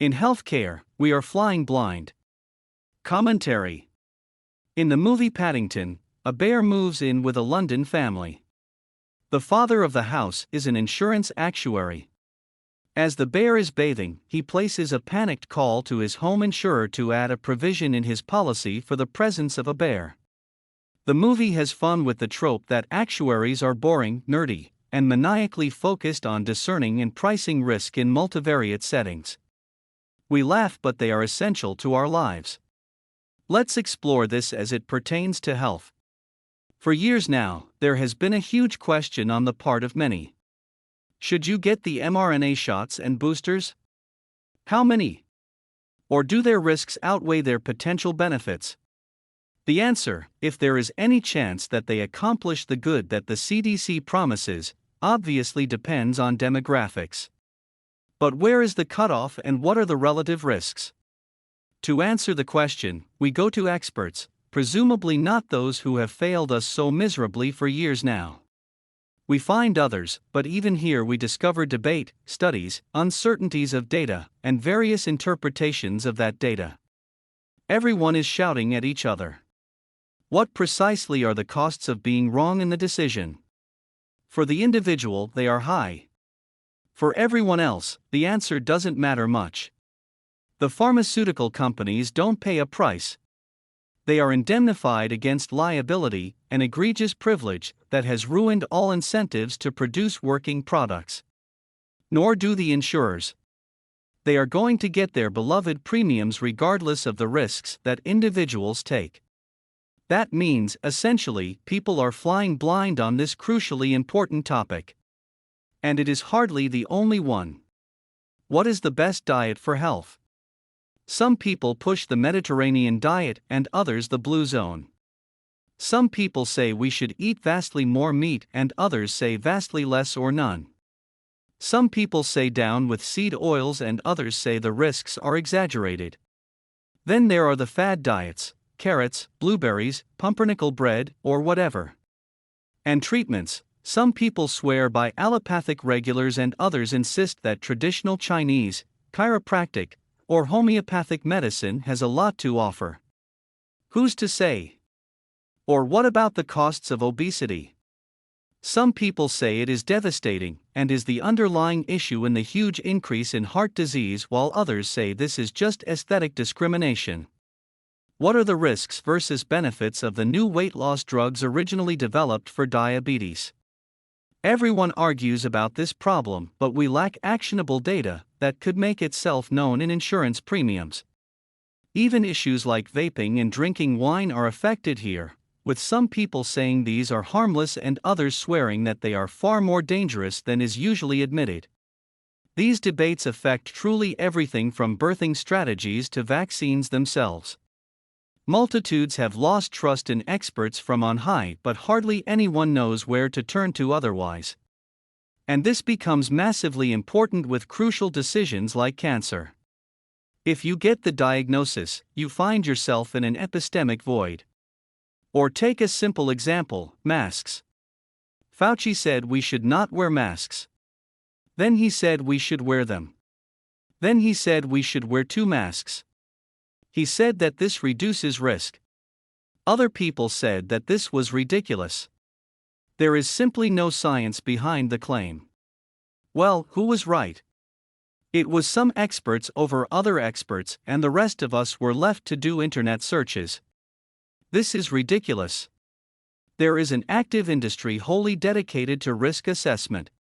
In healthcare, we are flying blind. Commentary. In the movie Paddington, a bear moves in with a London family. The father of the house is an insurance actuary. As the bear is bathing, he places a panicked call to his home insurer to add a provision in his policy for the presence of a bear. The movie has fun with the trope that actuaries are boring, nerdy, and maniacally focused on discerning and pricing risk in multivariate settings. We laugh, but they are essential to our lives. Let's explore this as it pertains to health. For years now, there has been a huge question on the part of many. Should you get the mRNA shots and boosters? How many? Or do their risks outweigh their potential benefits? The answer, if there is any chance that they accomplish the good that the CDC promises, obviously depends on demographics. But where is the cutoff and what are the relative risks? To answer the question, we go to experts, presumably not those who have failed us so miserably for years now. We find others, but even here we discover debate, studies, uncertainties of data, and various interpretations of that data. Everyone is shouting at each other. What precisely are the costs of being wrong in the decision? For the individual, they are high. For everyone else, the answer doesn't matter much. The pharmaceutical companies don't pay a price. They are indemnified against liability, an egregious privilege that has ruined all incentives to produce working products. Nor do the insurers. They are going to get their beloved premiums regardless of the risks that individuals take. That means, essentially, people are flying blind on this crucially important topic. And it is hardly the only one. What is the best diet for health? Some people push the Mediterranean diet and others the Blue Zone. Some people say we should eat vastly more meat and others say vastly less or none. Some people say down with seed oils and others say the risks are exaggerated. Then there are the fad diets, carrots, blueberries, pumpernickel bread, or whatever. And treatments. Some people swear by allopathic regulars and others insist that traditional Chinese, chiropractic, or homeopathic medicine has a lot to offer. Who's to say? Or what about the costs of obesity? Some people say it is devastating and is the underlying issue in the huge increase in heart disease, while others say this is just aesthetic discrimination. What are the risks versus benefits of the new weight loss drugs originally developed for diabetes? Everyone argues about this problem, but we lack actionable data that could make itself known in insurance premiums. Even issues like vaping and drinking wine are affected here, with some people saying these are harmless and others swearing that they are far more dangerous than is usually admitted. These debates affect truly everything from birthing strategies to vaccines themselves. Multitudes have lost trust in experts from on high, but hardly anyone knows where to turn to otherwise. And this becomes massively important with crucial decisions like cancer. If you get the diagnosis, you find yourself in an epistemic void. Or take a simple example, masks. Fauci said we should not wear masks. Then he said we should wear them. Then he said we should wear 2 masks. He said that this reduces risk. Other people said that this was ridiculous. There is simply no science behind the claim. Well, who was right? It was some experts over other experts, and the rest of us were left to do internet searches. This is ridiculous. There is an active industry wholly dedicated to risk assessment.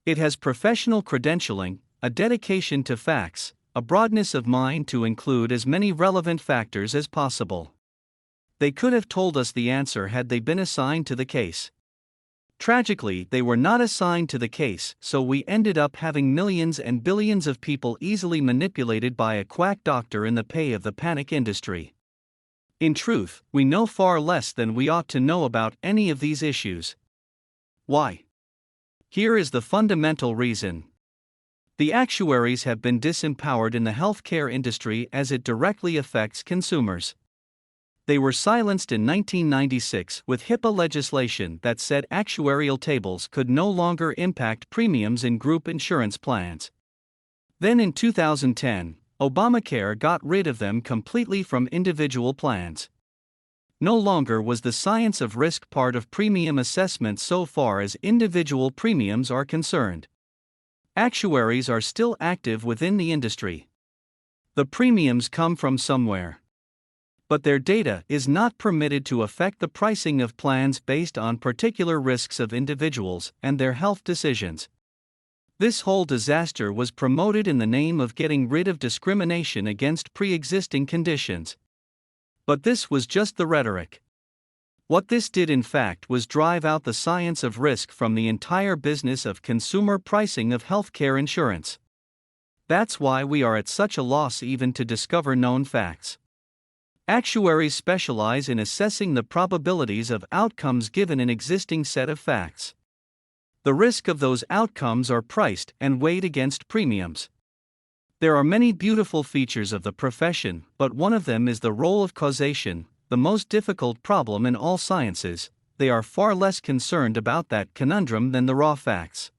It has professional credentialing, a dedication to facts, a broadness of mind to include as many relevant factors as possible. They could have told us the answer had they been assigned to the case. Tragically, they were not assigned to the case, so we ended up having millions and billions of people easily manipulated by a quack doctor in the pay of the panic industry. In truth, we know far less than we ought to know about any of these issues. Why? Here is the fundamental reason. The actuaries have been disempowered in the healthcare industry as it directly affects consumers. They were silenced in 1996 with HIPAA legislation that said actuarial tables could no longer impact premiums in group insurance plans. Then in 2010, Obamacare got rid of them completely from individual plans. No longer was the science of risk part of premium assessment so far as individual premiums are concerned. Actuaries are still active within the industry. The premiums come from somewhere. But their data is not permitted to affect the pricing of plans based on particular risks of individuals and their health decisions. This whole disaster was promoted in the name of getting rid of discrimination against pre-existing conditions. But this was just the rhetoric. What this did in fact was drive out the science of risk from the entire business of consumer pricing of healthcare insurance. That's why we are at such a loss even to discover known facts. Actuaries specialize in assessing the probabilities of outcomes given an existing set of facts. The risk of those outcomes are priced and weighed against premiums. There are many beautiful features of the profession, but one of them is the role of causation, the most difficult problem in all sciences. They are far less concerned about that conundrum than the raw facts.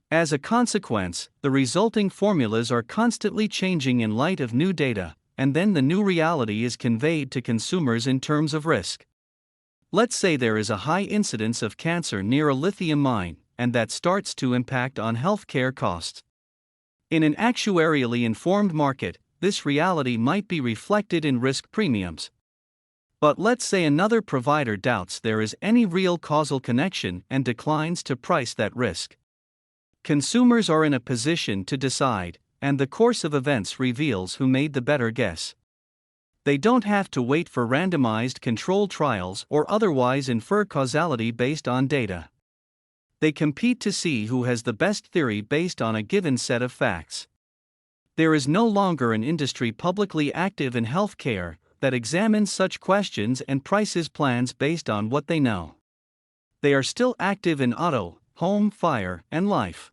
As a consequence, the resulting formulas are constantly changing in light of new data, and then the new reality is conveyed to consumers in terms of risk. Let's say there is a high incidence of cancer near a lithium mine, and that starts to impact on healthcare costs. In an actuarially informed market, this reality might be reflected in risk premiums. But let's say another provider doubts there is any real causal connection and declines to price that risk. Consumers are in a position to decide, and the course of events reveals who made the better guess. They don't have to wait for randomized controlled trials or otherwise infer causality based on data. They compete to see who has the best theory based on a given set of facts. There is no longer an industry publicly active in healthcare that examines such questions and prices plans based on what they know. They are still active in auto, home, fire, and life.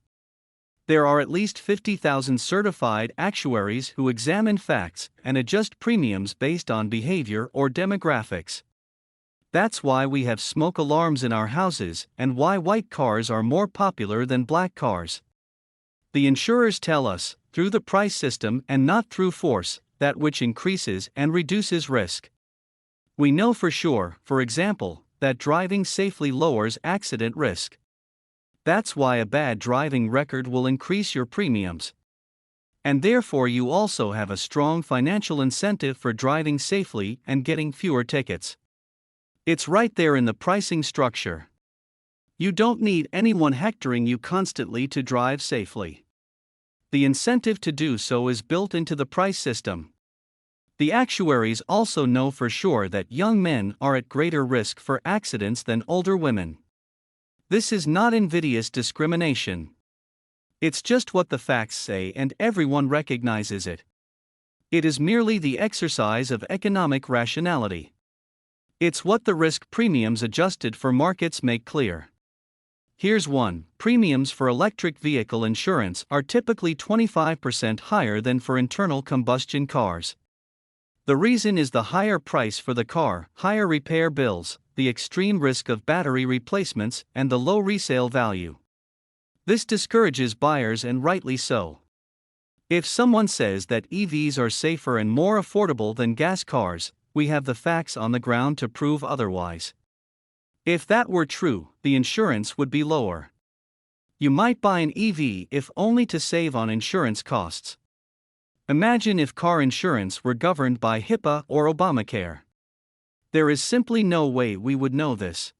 There are at least 50,000 certified actuaries who examine facts and adjust premiums based on behavior or demographics. That's why we have smoke alarms in our houses and why white cars are more popular than black cars. The insurers tell us, through the price system and not through force, that which increases and reduces risk. We know for sure, for example, that driving safely lowers accident risk. That's why a bad driving record will increase your premiums. And therefore you also have a strong financial incentive for driving safely and getting fewer tickets. It's right there in the pricing structure. You don't need anyone hectoring you constantly to drive safely. The incentive to do so is built into the price system. The actuaries also know for sure that young men are at greater risk for accidents than older women. This is not invidious discrimination. It's just what the facts say and everyone recognizes it. It is merely the exercise of economic rationality. It's what the risk premiums adjusted for markets make clear. Here's one: premiums for electric vehicle insurance are typically 25% higher than for internal combustion cars. The reason is the higher price for the car, higher repair bills, the extreme risk of battery replacements, and the low resale value. This discourages buyers, and rightly so. If someone says that EVs are safer and more affordable than gas cars, we have the facts on the ground to prove otherwise. If that were true, the insurance would be lower. You might buy an EV if only to save on insurance costs. Imagine if car insurance were governed by HIPAA or Obamacare. There is simply no way we would know this.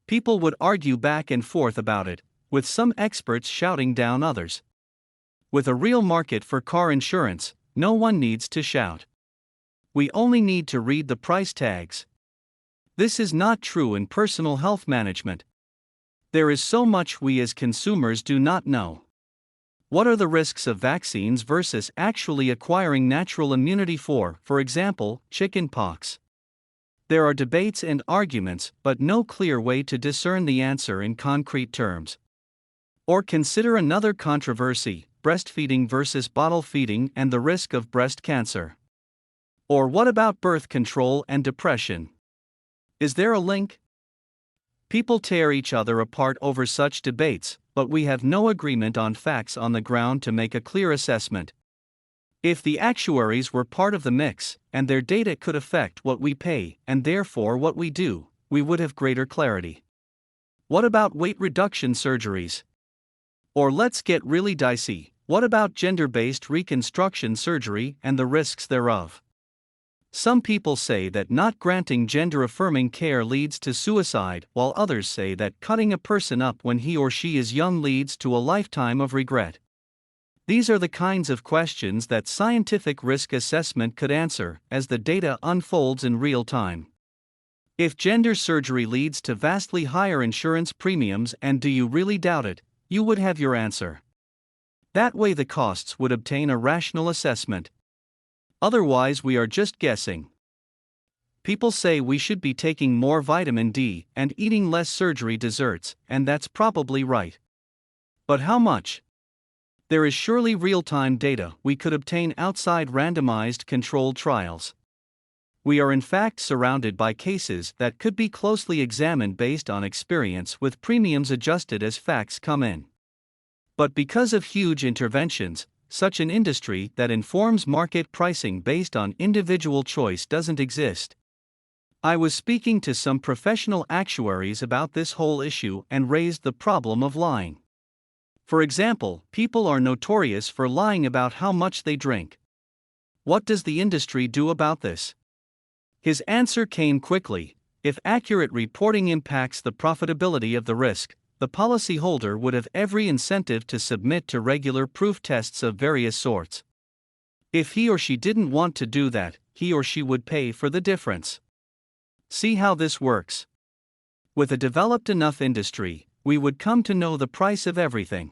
People would argue back and forth about it, with some experts shouting down others. With a real market for car insurance, no one needs to shout. We only need to read the price tags. This is not true in personal health management. There is so much we as consumers do not know. What are the risks of vaccines versus actually acquiring natural immunity for example, chickenpox? There are debates and arguments, but no clear way to discern the answer in concrete terms. Or consider another controversy: breastfeeding versus bottle feeding and the risk of breast cancer. Or what about birth control and depression? Is there a link? People tear each other apart over such debates, but we have no agreement on facts on the ground to make a clear assessment. If the actuaries were part of the mix, and their data could affect what we pay, and therefore what we do, we would have greater clarity. What about weight reduction surgeries? Or let's get really dicey, what about gender-based reconstruction surgery and the risks thereof? Some people say that not granting gender-affirming care leads to suicide, while others say that cutting a person up when he or she is young leads to a lifetime of regret. These are the kinds of questions that scientific risk assessment could answer as the data unfolds in real time. If gender surgery leads to vastly higher insurance premiums, and do you really doubt it, you would have your answer. That way the costs would obtain a rational assessment. Otherwise we are just guessing. People say we should be taking more vitamin D and eating less surgery desserts, and that's probably right. But how much? There is surely real-time data we could obtain outside randomized controlled trials. We are in fact surrounded by cases that could be closely examined based on experience, with premiums adjusted as facts come in. But because of huge interventions, such an industry that informs market pricing based on individual choice doesn't exist. I was speaking to some professional actuaries about this whole issue and raised the problem of lying. For example, people are notorious for lying about how much they drink. What does the industry do about this? His answer came quickly: if accurate reporting impacts the profitability of the risk, the policyholder would have every incentive to submit to regular proof tests of various sorts. If he or she didn't want to do that, he or she would pay for the difference. See how this works? With a developed enough industry, we would come to know the price of everything.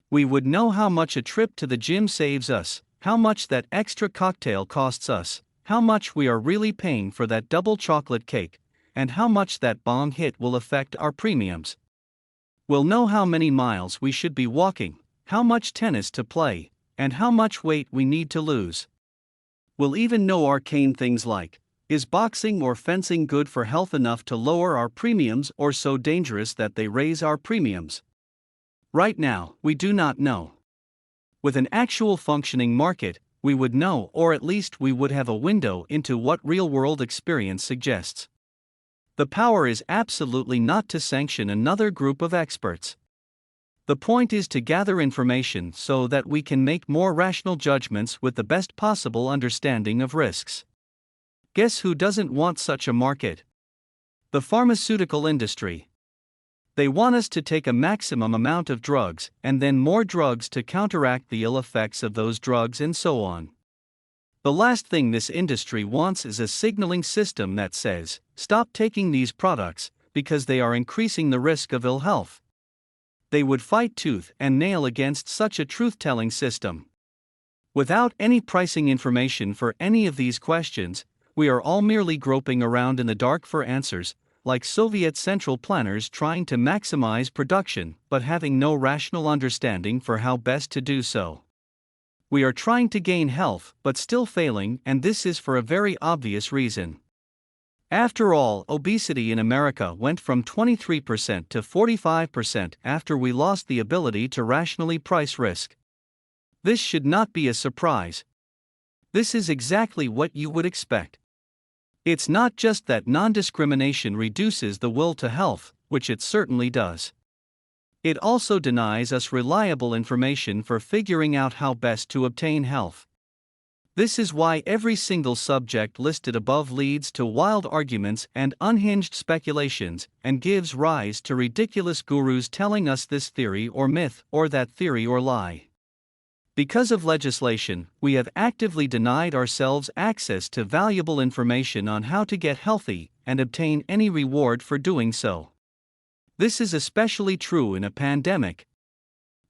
We would know how much a trip to the gym saves us, how much that extra cocktail costs us, how much we are really paying for that double chocolate cake, and how much that bong hit will affect our premiums. We'll know how many miles we should be walking, how much tennis to play, and how much weight we need to lose. We'll even know arcane things like, is boxing or fencing good for health enough to lower our premiums, or so dangerous that they raise our premiums? Right now, we do not know. With an actual functioning market, we would know, or at least we would have a window into what real-world experience suggests. The power is absolutely not to sanction another group of experts. The point is to gather information so that we can make more rational judgments with the best possible understanding of risks. Guess who doesn't want such a market? The pharmaceutical industry. They want us to take a maximum amount of drugs, and then more drugs to counteract the ill effects of those drugs, and so on. The last thing this industry wants is a signaling system that says, stop taking these products, because they are increasing the risk of ill health. They would fight tooth and nail against such a truth-telling system. Without any pricing information for any of these questions, we are all merely groping around in the dark for answers, like Soviet central planners trying to maximize production but having no rational understanding for how best to do so. We are trying to gain health but still failing, and this is for a very obvious reason. After all, obesity in America went from 23% to 45% after we lost the ability to rationally price risk. This should not be a surprise. This is exactly what you would expect. It's not just that non-discrimination reduces the will to health, which it certainly does. It also denies us reliable information for figuring out how best to obtain health. This is why every single subject listed above leads to wild arguments and unhinged speculations, and gives rise to ridiculous gurus telling us this theory or myth or that theory or lie. Because of legislation, we have actively denied ourselves access to valuable information on how to get healthy and obtain any reward for doing so. This is especially true in a pandemic.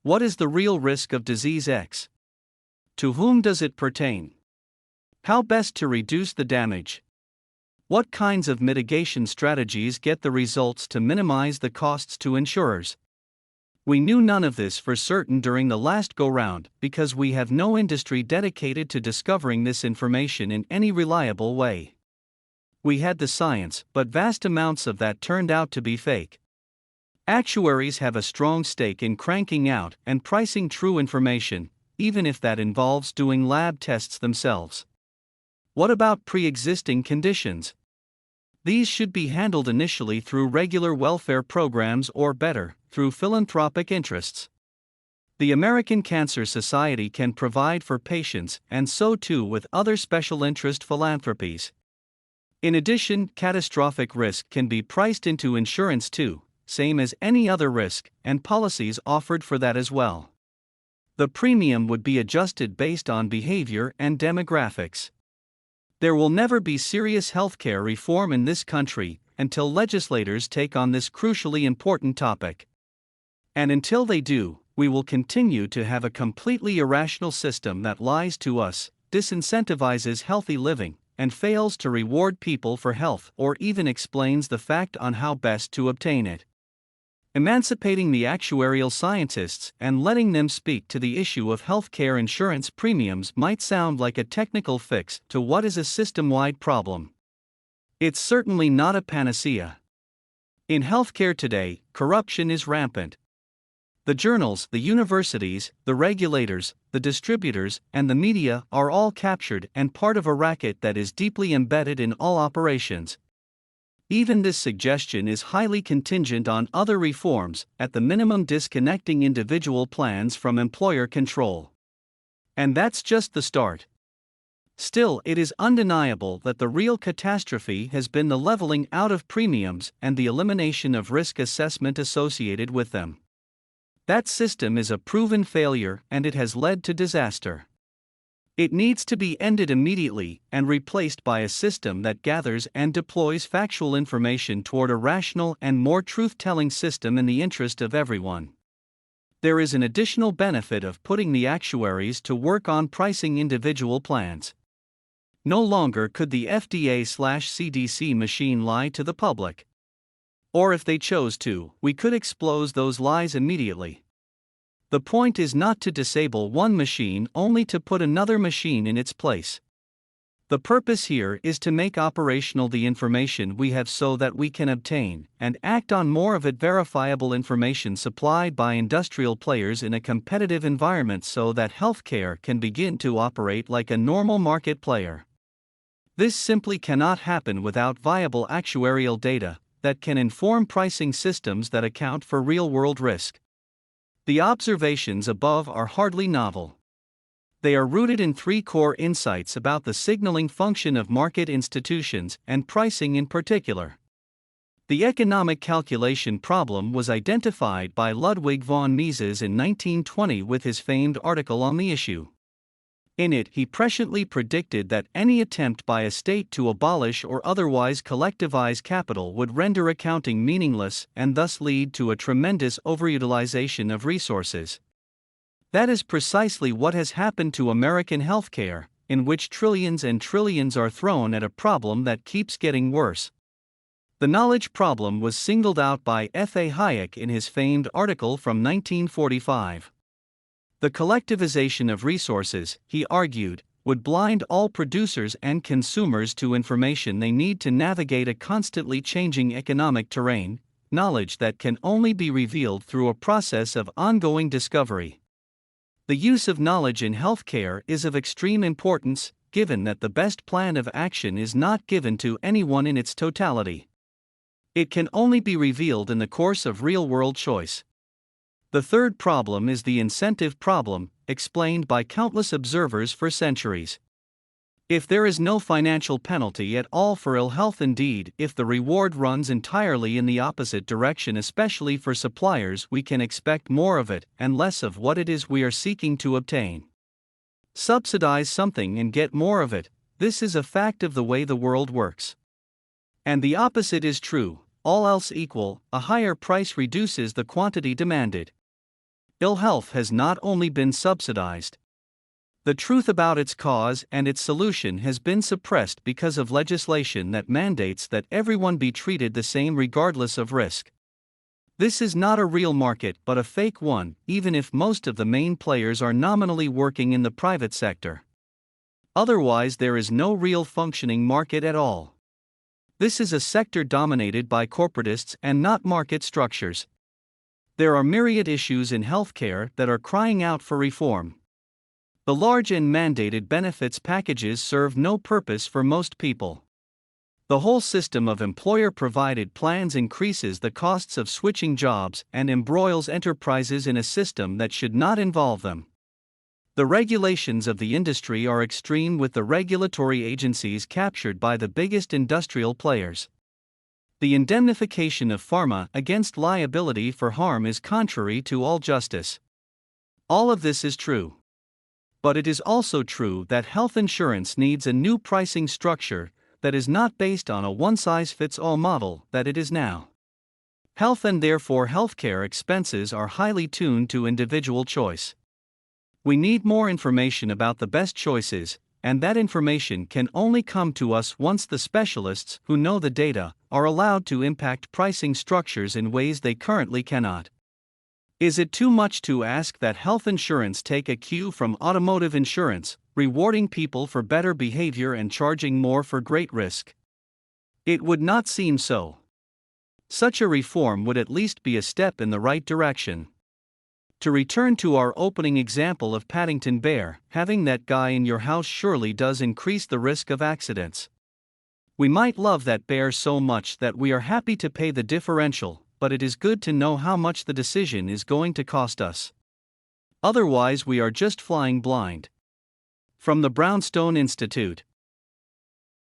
What is the real risk of disease X? To whom does it pertain? How best to reduce the damage? What kinds of mitigation strategies get the results to minimize the costs to insurers? We knew none of this for certain during the last go-round because we have no industry dedicated to discovering this information in any reliable way. We had the science, but vast amounts of that turned out to be fake. Actuaries have a strong stake in cranking out and pricing true information, even if that involves doing lab tests themselves. What about pre-existing conditions? These should be handled initially through regular welfare programs or better, through philanthropic interests. The American Cancer Society can provide for patients, and so too with other special interest philanthropies. In addition, catastrophic risk can be priced into insurance too, same as any other risk, and policies offered for that as well. The premium would be adjusted based on behavior and demographics. There will never be serious healthcare reform in this country until legislators take on this crucially important topic. And until they do, we will continue to have a completely irrational system that lies to us, disincentivizes healthy living, and fails to reward people for health or even explains the fact on how best to obtain it. Emancipating the actuarial scientists and letting them speak to the issue of healthcare insurance premiums might sound like a technical fix to what is a system-wide problem. It's certainly not a panacea. In healthcare today, corruption is rampant. The journals, the universities, the regulators, the distributors, and the media are all captured and part of a racket that is deeply embedded in all operations. Even this suggestion is highly contingent on other reforms, at the minimum disconnecting individual plans from employer control. And that's just the start. Still, it is undeniable that the real catastrophe has been the leveling out of premiums and the elimination of risk assessment associated with them. That system is a proven failure and it has led to disaster. It needs to be ended immediately and replaced by a system that gathers and deploys factual information toward a rational and more truth-telling system in the interest of everyone. There is an additional benefit of putting the actuaries to work on pricing individual plans. No longer could the FDA/CDC machine lie to the public. Or if they chose to, we could expose those lies immediately. The point is not to disable one machine only to put another machine in its place. The purpose here is to make operational the information we have so that we can obtain and act on more of it verifiable information supplied by industrial players in a competitive environment so that healthcare can begin to operate like a normal market player. This simply cannot happen without viable actuarial data that can inform pricing systems that account for real-world risk. The observations above are hardly novel. They are rooted in three core insights about the signaling function of market institutions and pricing in particular. The economic calculation problem was identified by Ludwig von Mises in 1920 with his famed article on the issue. In it, he presciently predicted that any attempt by a state to abolish or otherwise collectivize capital would render accounting meaningless and thus lead to a tremendous overutilization of resources. That is precisely what has happened to American healthcare, in which trillions and trillions are thrown at a problem that keeps getting worse. The knowledge problem was singled out by F.A. Hayek in his famed article from 1945. The collectivization of resources, he argued, would blind all producers and consumers to information they need to navigate a constantly changing economic terrain, knowledge that can only be revealed through a process of ongoing discovery. The use of knowledge in healthcare is of extreme importance, given that the best plan of action is not given to anyone in its totality. It can only be revealed in the course of real-world choice. The third problem is the incentive problem, explained by countless observers for centuries. If there is no financial penalty at all for ill health, indeed, if the reward runs entirely in the opposite direction, especially for suppliers, we can expect more of it and less of what it is we are seeking to obtain. Subsidize something and get more of it. This is a fact of the way the world works. And the opposite is true. All else equal, a higher price reduces the quantity demanded. Ill health has not only been subsidized. The truth about its cause and its solution has been suppressed because of legislation that mandates that everyone be treated the same regardless of risk. This is not a real market but a fake one, even if most of the main players are nominally working in the private sector. Otherwise, there is no real functioning market at all. This is a sector dominated by corporatists and not market structures. There are myriad issues in healthcare that are crying out for reform. The large and mandated benefits packages serve no purpose for most people. The whole system of employer-provided plans increases the costs of switching jobs and embroils enterprises in a system that should not involve them. The regulations of the industry are extreme, with the regulatory agencies captured by the biggest industrial players. The indemnification of pharma against liability for harm is contrary to all justice. All of this is true. But it is also true that health insurance needs a new pricing structure that is not based on a one-size-fits-all model that it is now. Health and therefore healthcare expenses are highly tuned to individual choice. We need more information about the best choices, and that information can only come to us once the specialists who know the data are allowed to impact pricing structures in ways they currently cannot. Is it too much to ask that health insurance take a cue from automotive insurance, rewarding people for better behavior and charging more for great risk? It would not seem so. Such a reform would at least be a step in the right direction. To return to our opening example of Paddington Bear, having that guy in your house surely does increase the risk of accidents. We might love that bear so much that we are happy to pay the differential, but it is good to know how much the decision is going to cost us. Otherwise, we are just flying blind. From the Brownstone Institute.